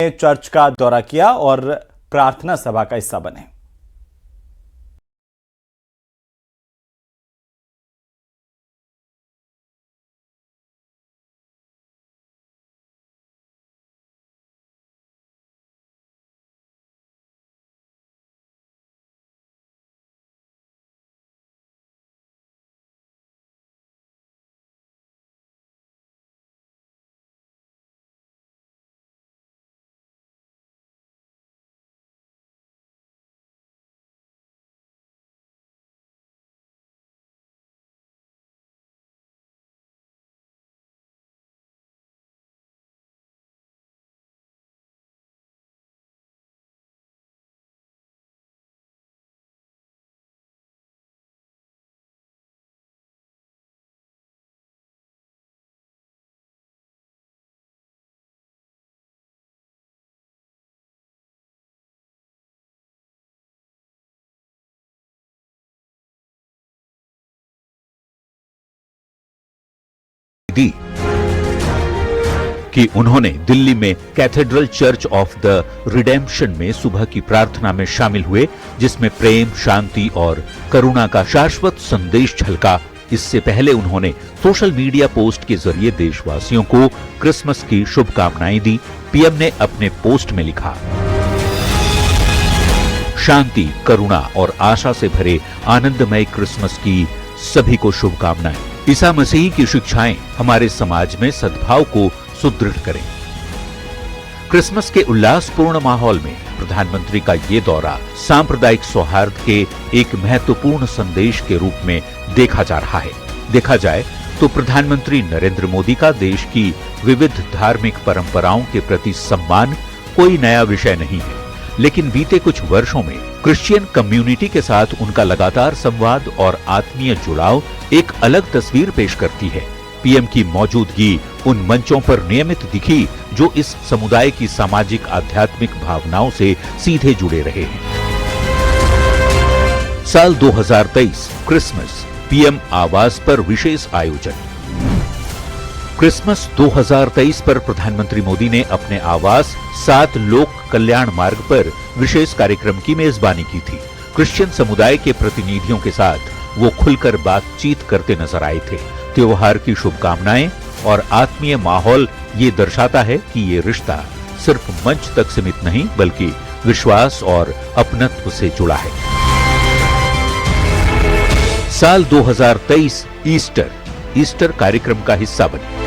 Church का दौरा किया और प्रार्थना सभा का हिस्सा बने। कि उन्होंने दिल्ली में cathedral church of the redemption में सुबह की प्रार्थना में शामिल हुए, जिसमें प्रेम, शांति और करुणा का शाश्वत संदेश झलका। इससे पहले उन्होंने सोशल मीडिया पोस्ट के जरिए देशवासियों को क्रिसमस की शुभकामनाएं दी। पीएम ने अपने पोस्ट में लिखा, शांति, करुणा और आशा से भरे आनंदमय क्रिसमस की सभी को शुभकामनाएं। ईसा मसीह की शिक्षाएं हमारे समाज में सद्भाव को सुदृढ़ करें। क्रिसमस के उल्लासपूर्ण माहौल में प्रधानमंत्री का ये दौरा सांप्रदायिक सौहार्द के एक महत्वपूर्ण संदेश के रूप में देखा जा रहा है। देखा जाए तो प्रधानमंत्री नरेंद्र मोदी का देश की विविध धार्मिक परंपराओं के प्रति सम्मान कोई नया विषय नहीं है, लेकिन बीते कुछ वर्षों में क्रिश्चियन कम्युनिटी के साथ उनका लगातार संवाद और आत्मीय जुड़ाव एक अलग तस्वीर पेश करती है। पीएम की मौजूदगी उन मंचों पर नियमित दिखी जो इस समुदाय की सामाजिक आध्यात्मिक भावनाओं से सीधे जुड़े रहे हैं। साल 2023 क्रिसमस, पीएम आवास पर विशेष आयोजन। क्रिसमस 2023 पर प्रधानमंत्री मोदी ने अपने आवास 7 लोक कल्याण मार्ग पर विशेष कार्यक्रम की मेजबानी की थी। क्रिश्चियन समुदाय के प्रतिनिधियों के साथ वो खुलकर बातचीत करते नजर आए थे। त्योहार की शुभकामनाएं और आत्मीय माहौल ये दर्शाता है कि ये रिश्ता सिर्फ मंच तक सीमित नहीं, बल्कि विश्वास और अपनत्व से जुड़ा है। साल 2023 ईस्टर कार्यक्रम का हिस्सा बने।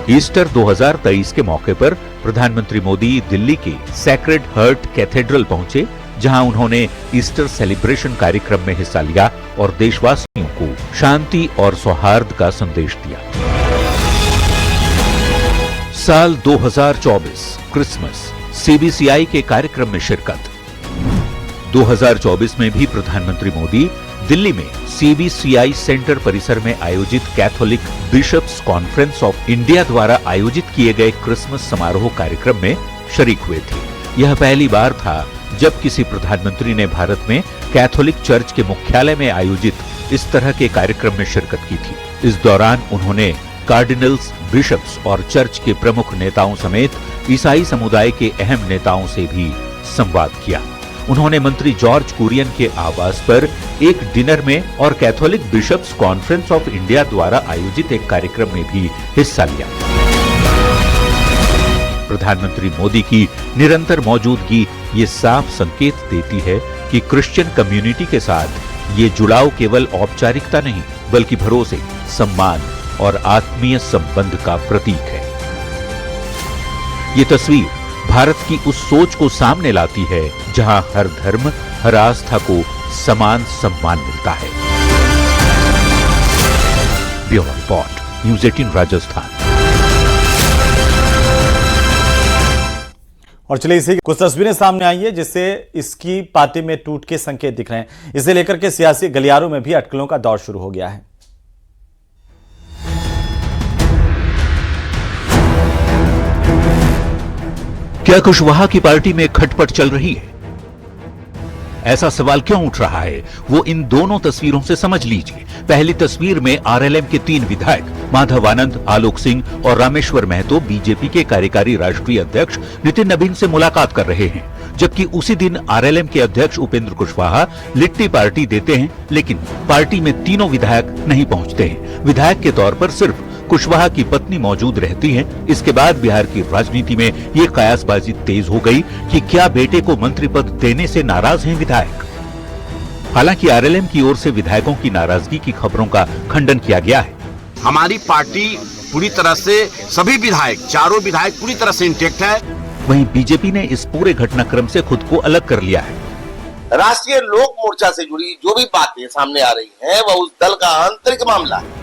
ईस्टर 2023 के मौके पर प्रधानमंत्री मोदी दिल्ली के सैक्रेड हार्ट कैथेड्रल पहुंचे, जहां उन्होंने ईस्टर सेलिब्रेशन कार्यक्रम में हिस्सा लिया और देशवासियों को शांति और सौहार्द का संदेश दिया। साल 2024 क्रिसमस, सीबीसीआई के कार्यक्रम में शिरकत। 2024 में भी प्रधानमंत्री मोदी दिल्ली में सीबीसीआई सेंटर परिसर में आयोजित Catholic bishops conference of India द्वारा आयोजित किए गए क्रिसमस समारोह कार्यक्रम में शरीक हुए थे। यह पहली बार था जब किसी प्रधानमंत्री ने भारत में कैथोलिक चर्च के मुख्यालय में आयोजित इस तरह के कार्यक्रम में शिरकत की थी। इस दौरान उन्होंने कार्डिनल्स, बिशप्स और चर्च के प्रमुख नेताओं समेत ईसाई समुदाय के अहम नेताओं से भी संवाद किया। उन्होंने मंत्री जॉर्ज कुरियन के आवास पर एक डिनर में और Catholic bishops conference of India द्वारा आयोजित एक कार्यक्रम में भी हिस्सा लिया। प्रधानमंत्री मोदी की निरंतर मौजूदगी ये साफ संकेत देती है कि क्रिश्चियन कम्युनिटी के साथ ये जुड़ाव केवल औपचारिकता नहीं, बल्कि भरोसे, सम्मान और आत्मीय संबंध का प्रतीक है। ये तस्वीर भारत की उस सोच को सामने लाती है जहां हर धर्म, हर आस्था को समान सम्मान मिलता है। Bureau report, news 18 Rajasthan. और चलिए इसी कुछ तस्वीरें सामने आई है जिससे इसकी पार्टी में टूट के संकेत दिख रहे हैं। इसे लेकर के सियासी गलियारों में भी अटकलों का दौर शुरू हो गया है। क्या कुशवाहा की पार्टी में खटपट चल रही है? ऐसा सवाल क्यों उठ रहा है वो इन दोनों तस्वीरों से समझ लीजिए। पहली तस्वीर में आरएलएम के 3 विधायक माधव आनंद, आलोक सिंह और रामेश्वर महतो बीजेपी के कार्यकारी राष्ट्रीय अध्यक्ष नितिन नवीन से मुलाकात कर रहे हैं, जबकि उसी दिन आरएलएम के अध्यक्ष उपेंद्र कुशवाहा लिट्टी पार्टी देते हैं, लेकिन पार्टी में तीनों विधायक नहीं पहुंचते हैं। विधायक के तौर पर सिर्फ कुशवाहा की पत्नी मौजूद रहती हैं। इसके बाद बिहार की राजनीति में ये कयासबाजी तेज हो गई कि क्या बेटे को मंत्री पद देने से नाराज हैं विधायक। हालांकि आरएलएम की ओर से विधायकों की नाराजगी की खबरों का खंडन किया गया है। हमारी पार्टी पूरी तरह से सभी विधायक, चारों विधायक पूरी तरह से इंटेक्ट है। वहीं बीजेपी ने इस पूरे घटनाक्रम से खुद को अलग कर लिया है। राष्ट्रीय लोक मोर्चा से जुड़ी जो भी बातें सामने आ रही हैं, वह उस दल का आंतरिक मामला है।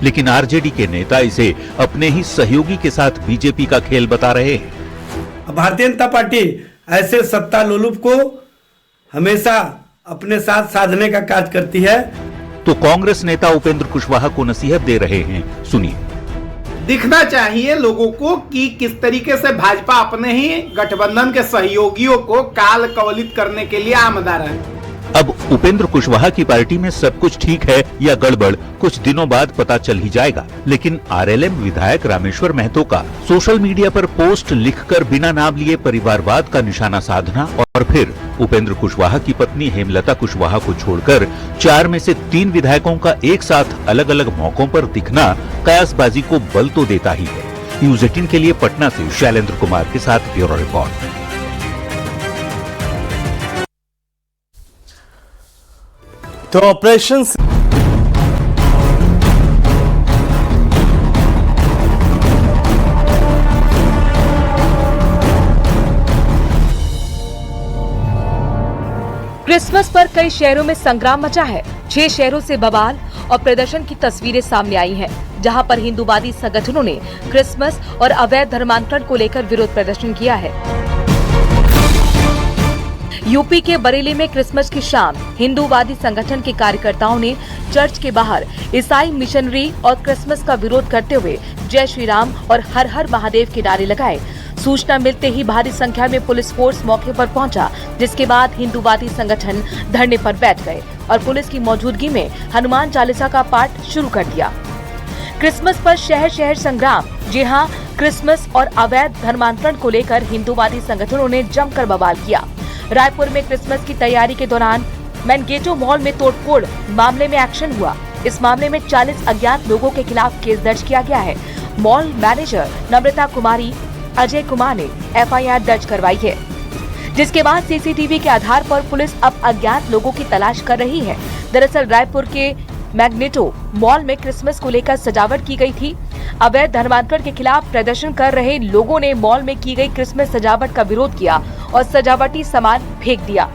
लेकिन आरजेडी के नेता इसे अपने ही सहयोगी के साथ बीजेपी का खेल बता रहे हैं। भारतीय जनता पार्टी ऐसे सत्ता लोलुप को हमेशा अपने साथ साधने का कार्य करती है। तो कांग्रेस नेता उपेंद्र कुशवाहा को नसीहत दे रहे हैं, सुनिए। दिखना चाहिए लोगों को कि किस तरीके से भाजपा अपने ही गठबंधन के सहयोगियों को काल कवलित करने के लिए आमदा है। अब उपेंद्र कुशवाहा की पार्टी में सब कुछ ठीक है या गड़बड़ कुछ दिनों बाद पता चल ही जाएगा। लेकिन आरएलएम विधायक रामेश्वर महतो का सोशल मीडिया पर पोस्ट लिखकर बिना नाम लिए परिवारवाद का निशाना साधना और फिर उपेंद्र कुशवाहा की पत्नी हेमलता कुशवाहा को छोड़कर 4 में से 3 विधायकों का एक साथ अलग अलग मौकों पर दिखना कयासबाजी को बल तो देता ही है। न्यूज़ 18 के लिए पटना से शैलेंद्र कुमार के साथ ब्यूरो रिपोर्ट। तो ऑपरेशन क्रिसमस पर कई शहरों में संग्राम मचा है। 6 शहरों से बवाल और प्रदर्शन की तस्वीरें सामने आई हैं, जहां पर हिंदूवादी संगठनों ने क्रिसमस और अवैध धर्मांतरण को लेकर विरोध प्रदर्शन किया है। यूपी के बरेली में क्रिसमस की शाम हिंदूवादी संगठन के कार्यकर्ताओं ने चर्च के बाहर ईसाई मिशनरी और क्रिसमस का विरोध करते हुए जय श्री राम और हर हर महादेव के नारे लगाए। सूचना मिलते ही भारी संख्या में पुलिस फोर्स मौके पर पहुंचा, जिसके बाद हिंदूवादी संगठन धरने पर बैठ गए और पुलिस की मौजूदगी में हनुमान चालीसा का पाठ शुरू कर दिया। क्रिसमस पर शहर शहर संग्राम। जी हां, क्रिसमस और अवैध धर्मांतरण को लेकर हिंदूवादी संगठनों ने जमकर बवाल किया। रायपुर में क्रिसमस की तैयारी के दौरान मैनगेटो मॉल में तोड़फोड़ मामले में एक्शन हुआ। इस मामले में 40 अज्ञात लोगों के खिलाफ केस दर्ज किया गया है। मॉल मैनेजर नम्रता कुमारी, अजय कुमार ने एफआईआर दर्ज करवाई है, जिसके बाद सीसीटीवी के आधार पर पुलिस अब अज्ञात लोगों की तलाश कर रही है। दरअसल रायपुर के मैग्नेटो मॉल में क्रिसमस को लेकर सजावट की गई थी। अवैध धर्मांतरण के खिलाफ प्रदर्शन कर रहे लोगों ने मॉल में की गई क्रिसमस सजावट का विरोध किया और सजावटी सामान फेंक दिया।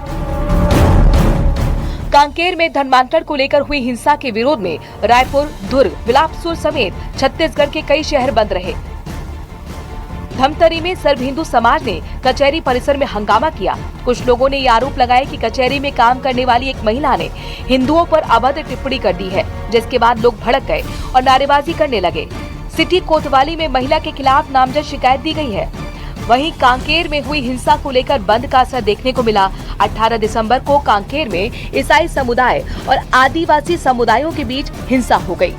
कांकेर में धर्मांतरण को लेकर हुई हिंसा के विरोध में रायपुर, दुर्ग, बिलासपुर समेत छत्तीसगढ़ के कई शहर बंद रहे। धमतरी में सर्व हिंदू समाज ने कचहरी परिसर में हंगामा किया। कुछ लोगों ने ये आरोप लगाया कि कचहरी में काम करने वाली एक महिला ने हिंदुओं पर अभद्र टिप्पणी कर दी है, जिसके बाद लोग भड़क गए और नारेबाजी करने लगे। सिटी कोतवाली में महिला के खिलाफ नामजद शिकायत दी गई है। वहीं कांकेर में हुई हिंसा को लेकर बंद का असर देखने को मिला। 18 दिसंबर को कांकेर में ईसाई समुदाय और आदिवासी समुदायों के बीच हिंसा हो गई।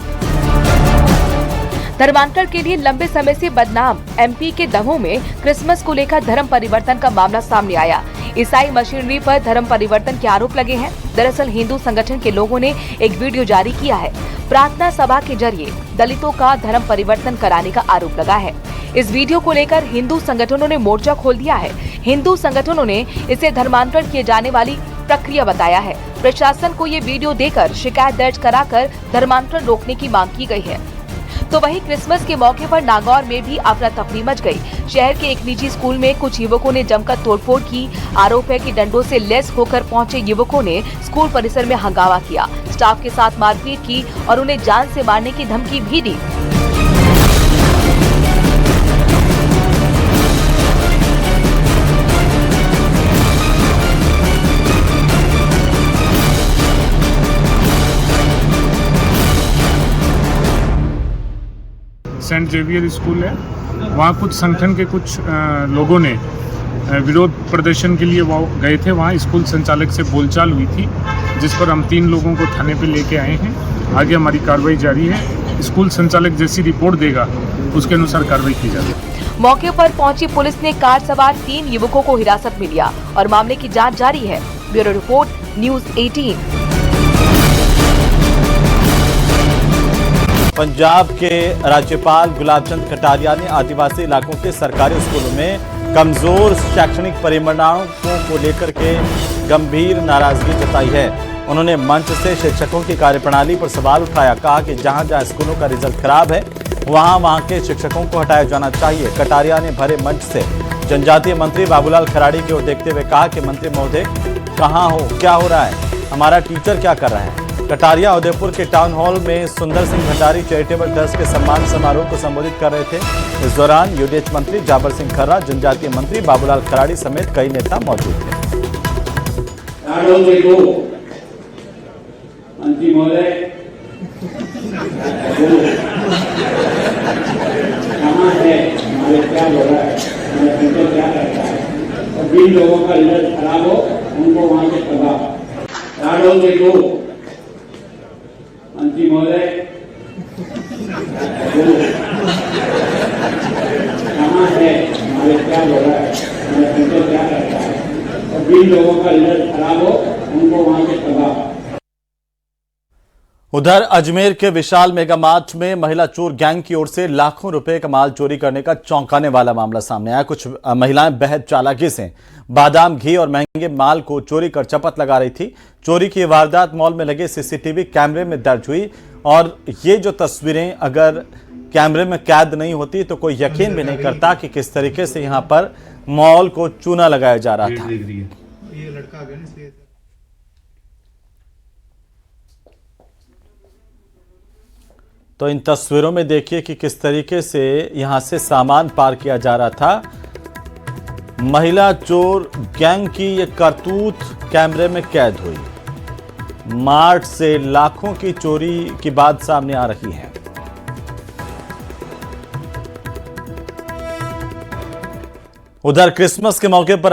धर्मांतरण के लिए लंबे समय से बदनाम एमपी के दमोह में क्रिसमस को लेकर धर्म परिवर्तन का मामला सामने आया। ईसाई मशीनरी पर धर्म परिवर्तन के आरोप लगे हैं। दरअसल हिंदू संगठन के लोगों ने एक वीडियो जारी किया है। प्रार्थना सभा के जरिए दलितों का धर्म परिवर्तन कराने का आरोप लगा है। इस वीडियो को लेकर हिंदू संगठनों ने मोर्चा खोल दिया है। हिंदू संगठनों ने इसे धर्मांतरण किए जाने वाली प्रक्रिया बताया है। प्रशासन को ये वीडियो देकर शिकायत दर्ज कराकर धर्मांतरण रोकने की मांग की गई है। तो वहीं क्रिसमस के मौके पर नागौर में भी अफरा तफरी मच गई। शहर के एक निजी स्कूल में कुछ युवकों ने जमकर तोड़फोड़ की। आरोप है कि डंडों से लैस होकर पहुंचे युवकों ने स्कूल परिसर में हंगामा किया, स्टाफ के साथ मारपीट की और उन्हें जान से मारने की धमकी भी दी। सेंट जेवियर स्कूल है, वहाँ कुछ संगठन के कुछ लोगों ने विरोध प्रदर्शन के लिए वो गए थे। वहाँ स्कूल संचालक से बोलचाल हुई थी, जिस पर हम 3 लोगों को थाने पे लेके आए हैं। आगे हमारी कार्रवाई जारी है। स्कूल संचालक जैसी रिपोर्ट देगा उसके अनुसार कार्रवाई की जाएगी। मौके पर पहुंची पुलिस ने कार सवार 3 युवकों को हिरासत में लिया और मामले की जांच जारी है। Bureau report, news 18। पंजाब के राज्यपाल गुलाब चंद कटारिया ने आदिवासी इलाकों के सरकारी स्कूलों में कमजोर शैक्षणिक परिणामों को लेकर के गंभीर नाराजगी जताई है। उन्होंने मंच से शिक्षकों की कार्यप्रणाली पर सवाल उठाया। कहा कि जहां जहां स्कूलों का रिजल्ट खराब है वहां के शिक्षकों को हटाया जाना चाहिए। कटारिया ने भरे मंच से जनजातीय मंत्री बाबूलाल खराड़ी की ओर देखते हुए कहा कि मंत्री महोदय कहां हो, क्या हो रहा है, हमारा टीचर क्या कर रहा है। कटारिया उदयपुर के टाउन हॉल में सुंदर सिंह भंडारी चैरिटेबल ट्रस्ट के सम्मान समारोह को संबोधित कर रहे थे। इस दौरान यूडीएच मंत्री जाबर सिंह खर्रा, जनजातीय मंत्री बाबूलाल खराड़ी समेत कई नेता मौजूद थे। मंत्री महोदय कहाँ है, हमारे क्या हो रहा है, हमारा टीचर क्या करता है, और जिन लोगों का रिजल्ट खराब हो उनको वहाँ से तबाह। मंत्री महोदय कहाँ है, हमारे क्या हो रहा है, हमारा टीचर क्या करता है, और जिन लोगों का रिजल्ट खराब हो उनको वहाँ से तबाह। उधर अजमेर के विशाल मेगा मार्ट में महिला चोर गैंग की ओर से लाखों रुपए का माल चोरी करने का चौंकाने वाला मामला सामने आया। कुछ महिलाएं बेहद चालाकी से बादाम, घी और महंगे माल को चोरी कर चपत लगा रही थी। चोरी की वारदात मॉल में लगे सीसीटीवी कैमरे में दर्ज हुई और ये जो तस्वीरें अगर कैमरे में कैद नहीं होती तो कोई यकीन भी नहीं करता कि किस तरीके से यहाँ पर मॉल को चूना लगाया जा रहा था। तो इन तस्वीरों में देखिए कि किस तरीके से यहां से सामान पार किया जा रहा था। महिला चोर गैंग की ये करतूत कैमरे में कैद हुई। मार्ट से लाखों की चोरी की बात सामने आ रही है। उधर क्रिसमस के मौके पर